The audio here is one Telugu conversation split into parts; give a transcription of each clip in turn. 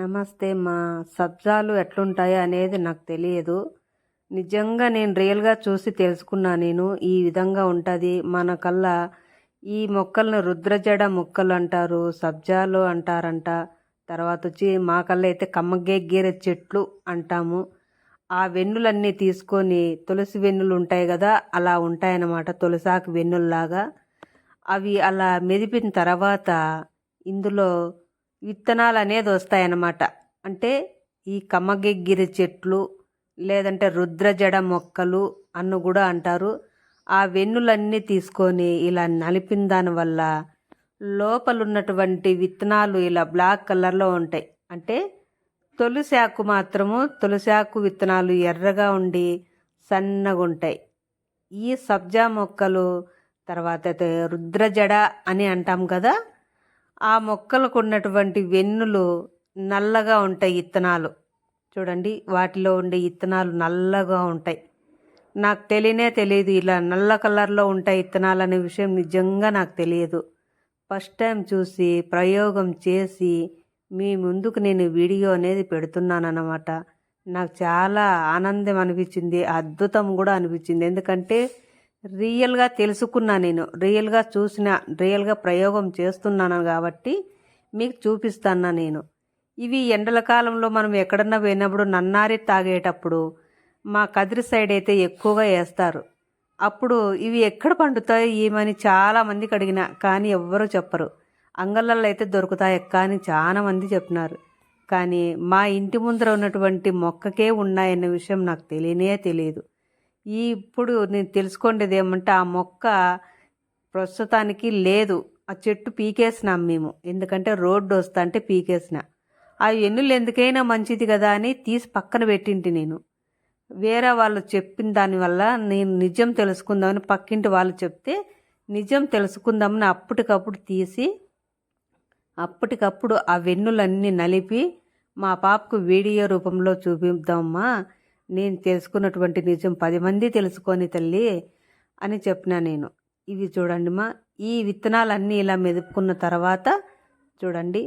నమస్తే. మా సబ్జాలు ఎట్లుంటాయో అనేది నాకు తెలియదు. నిజంగా నేను రియల్‌గా చూసి తెలుసుకున్నా నేను. ఈ విధంగా ఉంటది. మన కల్లా ఈ మొక్కలను రుద్రజడ మొక్కలంటారు. సబ్జాలు అంటారంట. తర్వాతొచ్చి మా కల్లా అయితే కమ్మగేగ్గీర చెట్లు అంటాము. ఆ వెన్నులన్నీ తీసుకొని తులసి వెన్నులుంటాయి గదా! అలా ఉంటాయన్నమాట. తులసాకు వెన్నుల్లాగా. అవి అలా మెదిపిన తర్వాత ఇందులో విత్తనాలనేది వస్తాయన్నమాట. అంటే ఈ కమ్మగెగ్గిరి చెట్లు లేదంటే రుద్రజడ మొక్కలు అన్ను కూడా అంటారు. ఆ వెన్నులన్నీ తీసుకొని ఇలా నలిపిన దానివల్ల లోపలున్నటువంటి విత్తనాలు ఇలా బ్లాక్ కలర్లో ఉంటాయి. అంటే తులసాకు మాత్రము తులసాకు విత్తనాలు ఎర్రగా ఉండి సన్నగా ఉంటాయి. ఈ సబ్జా మొక్కలు తర్వాత రుద్రజడ అని అంటాం కదా, ఆ మొక్కలకు ఉన్నటువంటి వెన్నులు నల్లగా ఉంటాయి. ఇత్తనాలు చూడండి, వాటిలో ఉండే ఇత్తనాలు నల్లగా ఉంటాయి. నాకు తెలియదు ఇలా నల్ల కలర్లో ఉంటాయి ఇత్తనాలు అనే విషయం నిజంగా నాకు తెలియదు. ఫస్ట్ టైం చూసి ప్రయోగం చేసి మీ ముందుకు నేను వీడియో అనేది పెడుతున్నాను అన్నమాట. నాకు చాలా ఆనందం అనిపించింది, అద్భుతం కూడా అనిపించింది. ఎందుకంటే రియల్గా తెలుసుకున్నా, నేను రియల్గా చూసిన, రియల్గా ప్రయోగం చేస్తున్నాను కాబట్టి మీకు చూపిస్తాను నేను. ఇవి ఎండల కాలంలో మనం ఎక్కడన్నా పోయినప్పుడు నన్నారి తాగేటప్పుడు మా కదిరి సైడ్ అయితే ఎక్కువగా వేస్తారు. అప్పుడు ఇవి ఎక్కడ పండుతాయి ఏమని చాలామందికి అడిగిన, కానీ ఎవ్వరూ చెప్పరు. అంగళ్ళల్లో అయితే దొరుకుతాయి కానీ చాలామంది చెప్పినారు. కానీ మా ఇంటి ముందర ఉన్నటువంటి మొక్కకే ఉన్నాయన్న విషయం నాకు తెలియదు. ఇప్పుడు నేను తెలుసుకోండేది ఏమంటే ఆ మొక్క ప్రస్తుతానికి లేదు. ఆ చెట్టు పీకేసినాం మేము, ఎందుకంటే రోడ్డు వస్తా అంటే పీకేసిన. ఆ ఎన్నులు ఎందుకైనా మంచిది కదా అని తీసి పక్కన పెట్టింటి నేను. వేరే వాళ్ళు చెప్పిన దానివల్ల నేను నిజం తెలుసుకుందామని పక్కింటి వాళ్ళు చెప్తే నిజం తెలుసుకుందామని అప్పటికప్పుడు తీసి అప్పటికప్పుడు ఆ వెన్నులన్నీ నలిపి మా పాపకు వీడియో రూపంలో చూపిద్దామమ్మా, నేను తెలుసుకున్నటువంటి నిజం 10 మంది తెలుసుకొని తల్లి అని చెప్పినా నేను. ఇవి చూడండి మా, ఈ విత్తనాలన్నీ ఇలా మెదుపుకున్న తర్వాత చూడండి,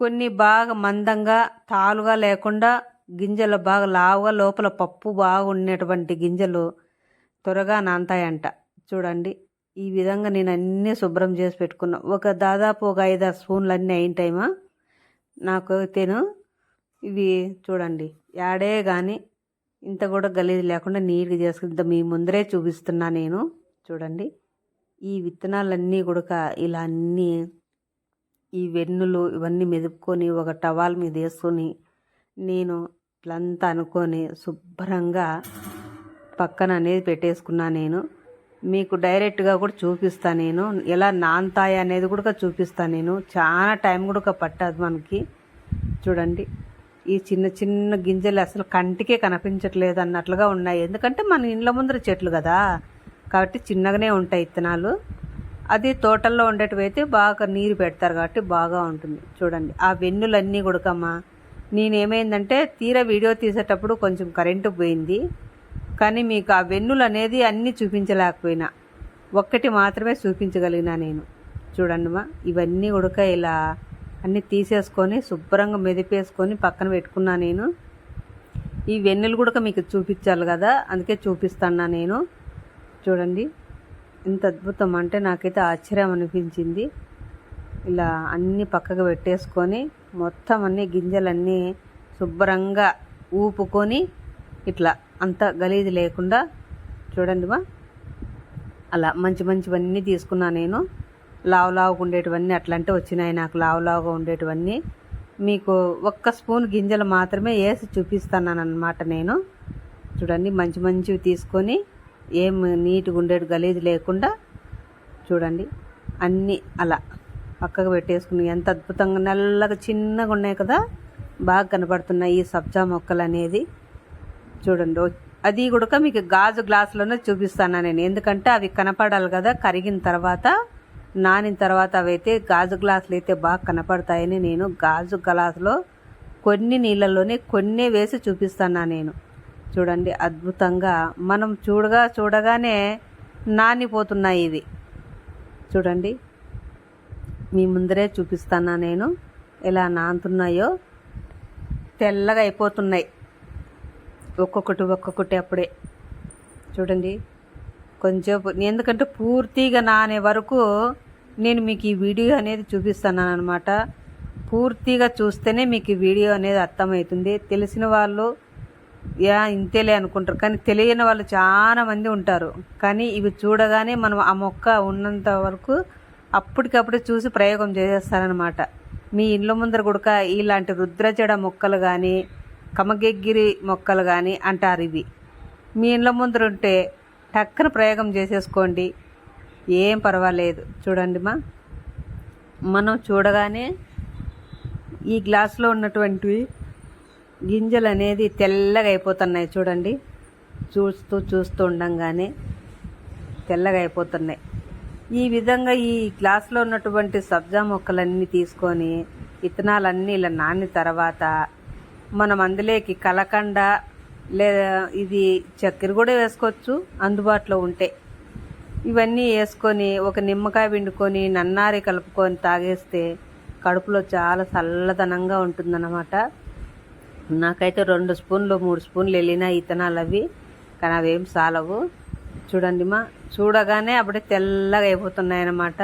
కొన్ని బాగా మందంగా తాలుగా లేకుండా గింజలు బాగా లావుగా లోపల పప్పు బాగా ఉండేటువంటి గింజలు త్వరగా నానతాయంట. చూడండి, ఈ విధంగా నేను అన్నీ శుభ్రం చేసి పెట్టుకున్నా. దాదాపు ఒక 5-6 స్పూన్లు అన్నీ అయింటాయిమా నాకు తేను. ఇవి చూడండి, యాడే కానీ ఇంత కూడా గలీజ్ లేకుండా నీట్గా చేసుకుంటా మీ ముందరే చూపిస్తున్నా నేను. చూడండి, ఈ విత్తనాలన్నీ కూడా ఇలా అన్నీ ఈ వెన్నులు ఇవన్నీ మెదుపుకొని ఒక టవాల్ మీద వేసుకొని నేను ఇట్లంతా అనుకొని శుభ్రంగా పక్కన అనేది పెట్టేసుకున్నా నేను. మీకు డైరెక్ట్గా కూడా చూపిస్తాను నేను, ఎలా నానతాయి అనేది కూడా చూపిస్తాను నేను. చాలా టైం కూడా పట్టదు మనకి. చూడండి, ఈ చిన్న చిన్న గింజలు అసలు కంటికే కనిపించట్లేదు అన్నట్లుగా ఉన్నాయి. ఎందుకంటే మన ఇండ్ల ముందర చెట్లు కదా, కాబట్టి చిన్నగానే ఉంటాయి ఇత్తనాలు. అది తోటల్లో ఉండేటివైతే బాగా నీరు పెడతారు కాబట్టి బాగా ఉంటుంది. చూడండి, ఆ వెన్నులన్నీ కొడుకమ్మా. నేనేమైందంటే తీరా వీడియో తీసేటప్పుడు కొంచెం కరెంటు పోయింది, కానీ మీకు ఆ వెన్నులు అనేది అన్నీ చూపించలేకపోయినా, ఒక్కటి మాత్రమే చూపించగలిగినా నేను. చూడండిమా, ఇవన్నీ ఉడక ఇలా అన్నీ తీసేసుకొని శుభ్రంగా మెదిపేసుకొని పక్కన పెట్టుకున్నా నేను. ఈ వెన్నులు కూడా మీకు చూపించాలి కదా, అందుకే చూపిస్తున్నా నేను. చూడండి, ఎంత అద్భుతం అంటే నాకైతే ఆశ్చర్యం అనిపించింది. ఇలా అన్నీ పక్కకు పెట్టేసుకొని మొత్తం అన్నీ గింజలన్నీ శుభ్రంగా ఊపుకొని ఇట్లా అంత గలీజు లేకుండా చూడండిమా, అలా మంచివన్నీ తీసుకున్నా నేను. లావుగా ఉండేటివన్నీ అట్లంటే వచ్చినాయి నాకు, లావుగా ఉండేటివన్నీ. మీకు 1 స్పూన్ గింజలు మాత్రమే వేసి చూపిస్తాను అన్నమాట నేను. చూడండి, మంచివి తీసుకొని ఏం నీట్గా ఉండేటి గలీజు లేకుండా చూడండి అన్నీ అలా పక్కకు పెట్టేసుకుని ఎంత అద్భుతంగా నల్లగా చిన్నగా ఉన్నాయి కదా, బాగా కనపడుతున్నాయి ఈ సబ్జా మొక్కలు అనేది. చూడండి, అది కూడా మీకు గాజు గ్లాసులోనే చూపిస్తాను నేను, ఎందుకంటే అవి కనపడాలి కదా. కరిగిన తర్వాత నానిన తర్వాత అవైతే గాజు గ్లాసులు అయితే బాగా కనపడతాయని నేను గాజు గ్లాసులో కొన్ని నీళ్ళలోనే కొన్ని వేసి చూపిస్తాను నేను. చూడండి, అద్భుతంగా మనం చూడగానే నానిపోతున్నాయి ఇవి. చూడండి, మీ ముందరే చూపిస్తానా నేను ఎలా నానుతున్నాయో. తెల్లగా అయిపోతున్నాయి ఒక్కొక్కటి అప్పుడే. చూడండి కొంచెం, ఎందుకంటే పూర్తిగా నానే వరకు నేను మీకు ఈ వీడియో అనేది చూపిస్తున్నాను అనమాట. పూర్తిగా చూస్తేనే మీకు ఈ వీడియో అనేది అర్థమవుతుంది. తెలిసిన వాళ్ళు ఇంతేలే అనుకుంటారు, కానీ తెలియని వాళ్ళు చాలా మంది ఉంటారు. కానీ ఇవి చూడగానే మనం ఆ మొక్క ఉన్నంత వరకు అప్పటికప్పుడు చూసి ప్రయోగం చేసేస్తారనమాట. మీ ఇళ్ళ ముందర కూడా ఇలాంటి రుద్రజడ మొక్కలు కానీ కమగెగ్గిరి మొక్కలు కానీ అంటారు. ఇవి మీ ఇళ్ళ ముందర ఉంటే టక్కన ప్రయోగం చేసేసుకోండి, ఏం పర్వాలేదు. చూడండి మనం చూడగానే ఈ గ్లాసులో ఉన్నటువంటివి గింజలు అనేది తెల్లగా అయిపోతున్నాయి. చూడండి, చూస్తూ ఉండంగానే తెల్లగా అయిపోతున్నాయి. ఈ విధంగా ఈ గ్లాసులో ఉన్నటువంటి సబ్జా మొక్కలన్నీ తీసుకొని విత్తనాలన్నీ ఇలా నానిన తర్వాత మనం అందులోకి కలకండ లేదా ఇది చక్కెర కూడా వేసుకోవచ్చు అందుబాటులో ఉంటే. ఇవన్నీ వేసుకొని ఒక నిమ్మకాయ పిండుకొని నన్నారి కలుపుకొని తాగేస్తే కడుపులో చాలా చల్లదనంగా ఉంటుందన్నమాట. నాకైతే 2 స్పూన్లు 3 స్పూన్లు వెళ్ళిన విత్తనాలు అవి, కానీ అవేం సాలవు. చూడండి చూడగానే అప్పుడే తెల్లగా అయిపోతున్నాయి అన్నమాట.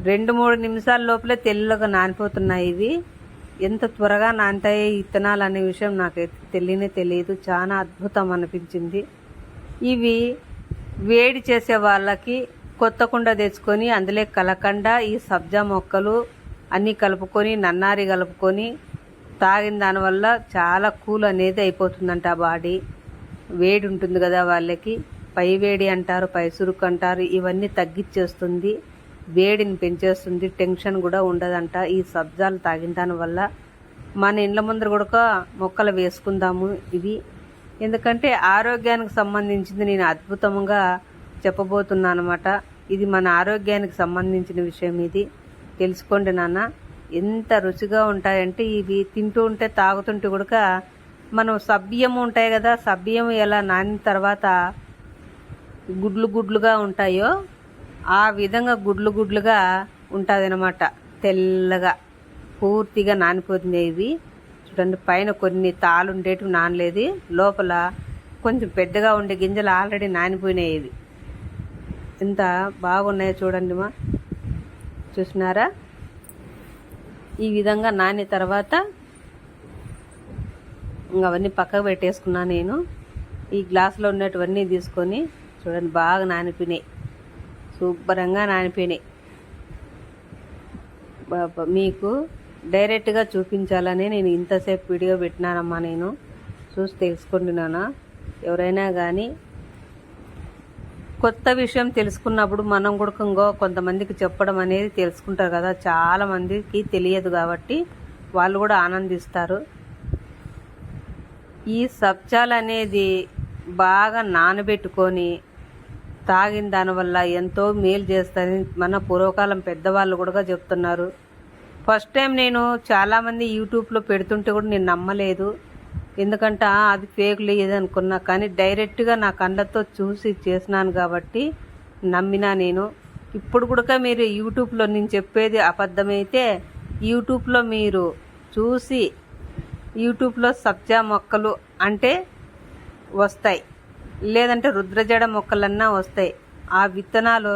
2-3 నిమిషాల లోపలే తెల్లగా నానిపోతున్నాయి. ఇవి ఎంత త్వరగా నానుతాయి విత్తనాలు అనే విషయం నాకైతే తెలియదు. చాలా అద్భుతం అనిపించింది. ఇవి వేడి చేసే వాళ్ళకి కొత్త కుండ తెచ్చుకొని అందులో కలకండ ఈ సబ్జా మొక్కలు అన్నీ కలుపుకొని నన్నారి కలుపుకొని తాగిన దానివల్ల చాలా కూల్ అనేది అయిపోతుందంట. బాడీ వేడి ఉంటుంది కదా వాళ్ళకి, పై వేడి అంటారు, పై సురుకు అంటారు, ఇవన్నీ తగ్గించేస్తుంది, వేడిని పెంచేస్తుంది, టెన్షన్ కూడా ఉండదంట ఈ సబ్జాలు తాగిన దానివల్ల. మన ఇండ్ల ముందర కూడా మొక్కలు వేసుకుందాము ఇవి, ఎందుకంటే ఆరోగ్యానికి సంబంధించింది నేను అద్భుతంగా చెప్పబోతున్నాను అనమాట. ఇది మన ఆరోగ్యానికి సంబంధించిన విషయం, ఇది తెలుసుకోండి నాన్న. ఎంత రుచిగా ఉంటాయంటే ఇవి తింటూ ఉంటే తాగుతుంటే కూడా మనం సబ్బియ్యము ఉంటాయి కదా, సబ్బియ్యం ఎలా నానిన తర్వాత గుడ్లుగా ఉంటాయో ఆ విధంగా గుడ్లుగా ఉంటుంది అనమాట. తెల్లగా పూర్తిగా నానిపోతుంది. ఇవి చూడండి, పైన కొన్ని తాళ్ళు ఉండేటివి నానలేదు, లోపల కొంచెం పెద్దగా ఉండే గింజలు ఆల్రెడీ నానిపోయినాయి. ఇవి ఎంత బాగున్నాయో చూడండి చూసినారా. ఈ విధంగా నాని తర్వాత అవన్నీ పక్కకు పెట్టేసుకున్నా నేను. ఈ గ్లాసులో ఉన్నటువన్నీ తీసుకొని చూడండి బాగా నానిపోయినాయి, శుభ్రంగా నానిపోయినాయి. మీకు డైరెక్ట్గా చూపించాలని నేను ఇంతసేపు వీడియో పెట్టినానమ్మా. నేను చూసి తెలుసుకుంటున్నాను. ఎవరైనా కానీ కొత్త విషయం తెలుసుకున్నప్పుడు మనం కూడా కొంతమందికి చెప్పడం అనేది తెలుసుకుంటారు కదా, చాలా మందికి తెలియదు కాబట్టి వాళ్ళు కూడా ఆనందిస్తారు. ఈ సబ్జాలు అనేది బాగా నానబెట్టుకొని తాగిన దానివల్ల ఎంతో మేలు చేస్తుంది మన పూర్వకాలం పెద్దవాళ్ళు కూడా చెప్తున్నారు. ఫస్ట్ టైం నేను చాలామంది యూట్యూబ్లో పెడుతుంటే కూడా నేను నమ్మలేదు, ఎందుకంటే అది ఫేక్ లేదు అనుకున్నా. కానీ డైరెక్ట్గా నా కళ్ళతో చూసి చేసినాను కాబట్టి నమ్మినా నేను. ఇప్పుడు కూడా మీరు యూట్యూబ్లో నేను చెప్పేది అబద్ధమైతే యూట్యూబ్లో మీరు చూసి యూట్యూబ్లో సబ్జా మొక్కలు అంటే వస్తాయి, లేదంటే రుద్రజడ మొక్కలన్నా వస్తాయి. ఆ విత్తనాలు